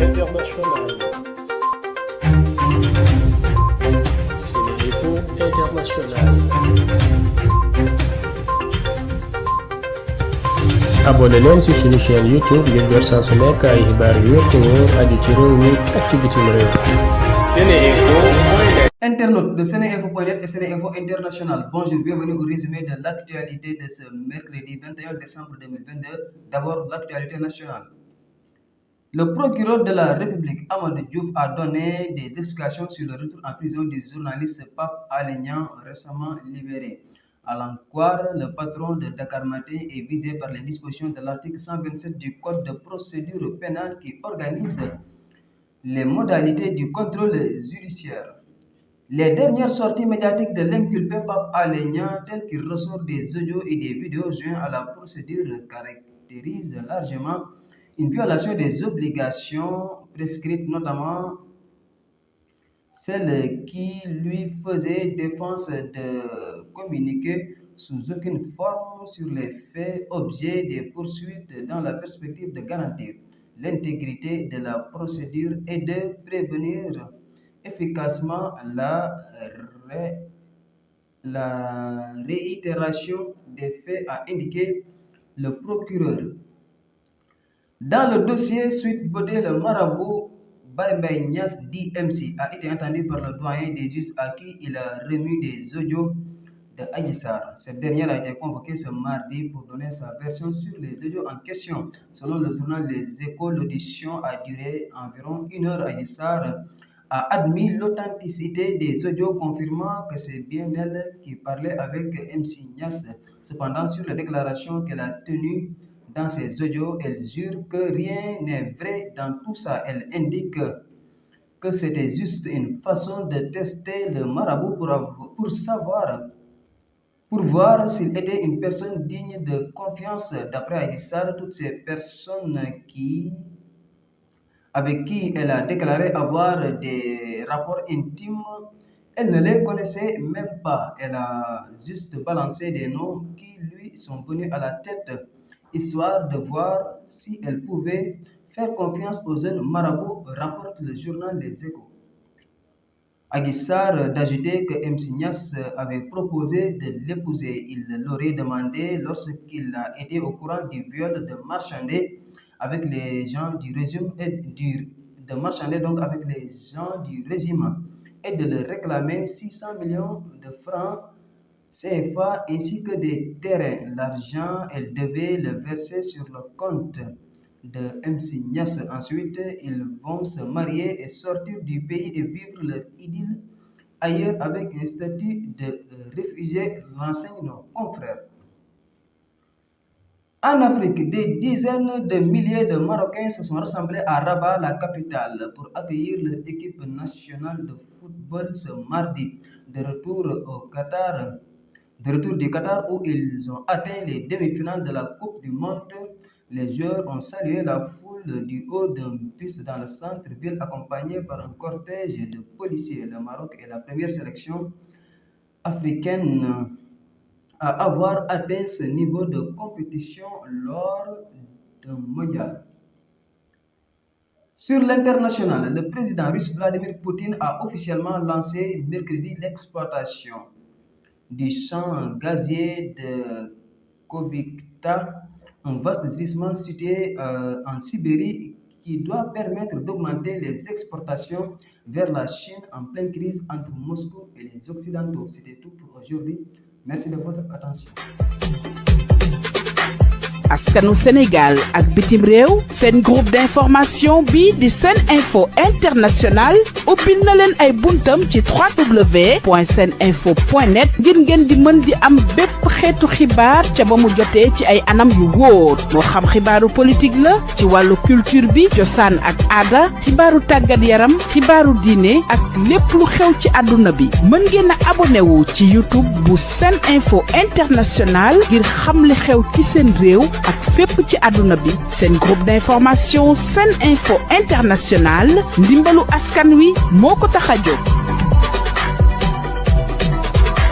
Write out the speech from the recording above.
internationale. SeneInfo International. abonné leen ci suñu chaîne YouTube ngir jot saa su nekk ay xibaar yu wér te wóor aju ci réew mi ak ci bitim réew. SeneInfo.net. Internautes de SeneInfo.net et SeneInfo International, bonjour, bienvenue au résumé de l'actualité de ce mercredi 21 décembre 2022. D'abord, l'actualité nationale. Le procureur de la République, Amadou Diouf, a donné des explications sur le retour en prison du journaliste Pape Alé Niang, récemment libéré. À l'enquête, le patron de Dakar Matin est visé par les dispositions de l'article 127 du Code de procédure pénale qui organise les modalités du contrôle judiciaire. Les dernières sorties médiatiques de l'inculpé Pape Alé Niang, telles qu'il ressort des audios et des vidéos joints à la procédure, caractérisent largement une violation des obligations prescrites, notamment celle qui lui faisait défense de communiquer sous aucune forme sur les faits objets des poursuites dans la perspective de garantir l'intégrité de la procédure et de prévenir efficacement la réitération des faits, a indiqué le procureur. Dans le dossier Sweet Beauté, le marabout Baye Mbaye Niass, dit MC, a été entendu par le doyen des juges à qui il a remis des audios de Adji Sarr. Cette dernière a été convoquée ce mardi pour donner sa version sur les audios en question. Selon le journal Les Échos, l'audition a duré environ 1 heure. Adji Sarr a admis l'authenticité des audios, confirmant que c'est bien elle qui parlait avec MC Niass. Cependant, sur les déclarations qu'elle a tenues dans ses audios, elle jure que rien n'est vrai dans tout ça. Elle indique que c'était juste une façon de tester le marabout pour voir s'il était une personne digne de confiance. D'après Adji Sarr, toutes ces personnes avec qui elle a déclaré avoir des rapports intimes, elle ne les connaissait même pas. Elle a juste balancé des noms qui lui sont venus à la tête, histoire de voir si elle pouvait faire confiance aux jeunes marabouts, rapporte le journal Les Échos. Adji Sarr d'ajouter que MC Niass avait proposé de l'épouser. Il l'aurait demandé lorsqu'il a été au courant du viol, de marchander avec les gens du régime et de le réclamer 600 millions de francs CFA ainsi que des terrains. L'argent, elle devait le verser sur le compte de MC Niass. Ensuite, ils vont se marier et sortir du pays et vivre leur idylle ailleurs avec un statut de réfugié, renseignent nos confrères. En Afrique, des dizaines de milliers de Marocains se sont rassemblés à Rabat, la capitale, pour accueillir leur équipe nationale de football ce mardi, de retour du Qatar où ils ont atteint les demi-finales de la Coupe du Monde. Les joueurs ont salué la foule du haut d'un bus dans le centre-ville, accompagné par un cortège de policiers. Le Maroc est la première sélection africaine à avoir atteint ce niveau de compétition lors d'un mondial. Sur l'international, le président russe Vladimir Poutine a officiellement lancé mercredi l'exploitation du champ gazier de Kovykta, un vaste gisement situé en Sibérie qui doit permettre d'augmenter les exportations vers la Chine en pleine crise entre Moscou et les Occidentaux. C'était tout pour aujourd'hui. Merci de votre attention. askanu Sénégal ak bitim réew seen groupe d'information bi di SeneInfo International ubbil na leen ay buntam ci www.seninfo.net ngir ngeen di mën di am bépp xeetu xibaar ca ba mu jotee ci ay anam yu wóor moo xam xibaaru politique la ci wàllu culture bi cosaan ak aada xibaaru tàggat yaram xibaaru diine ak lépp lu xew ci àdduna bi mën ngeen a abonné wu ci YouTube bu SeneInfo International ngir xam li xew ci seen réew ak fépp ci àdduna bi. seen groupe d'information SeneInfo International ndimbalu askan wi moo ko tax a jóg.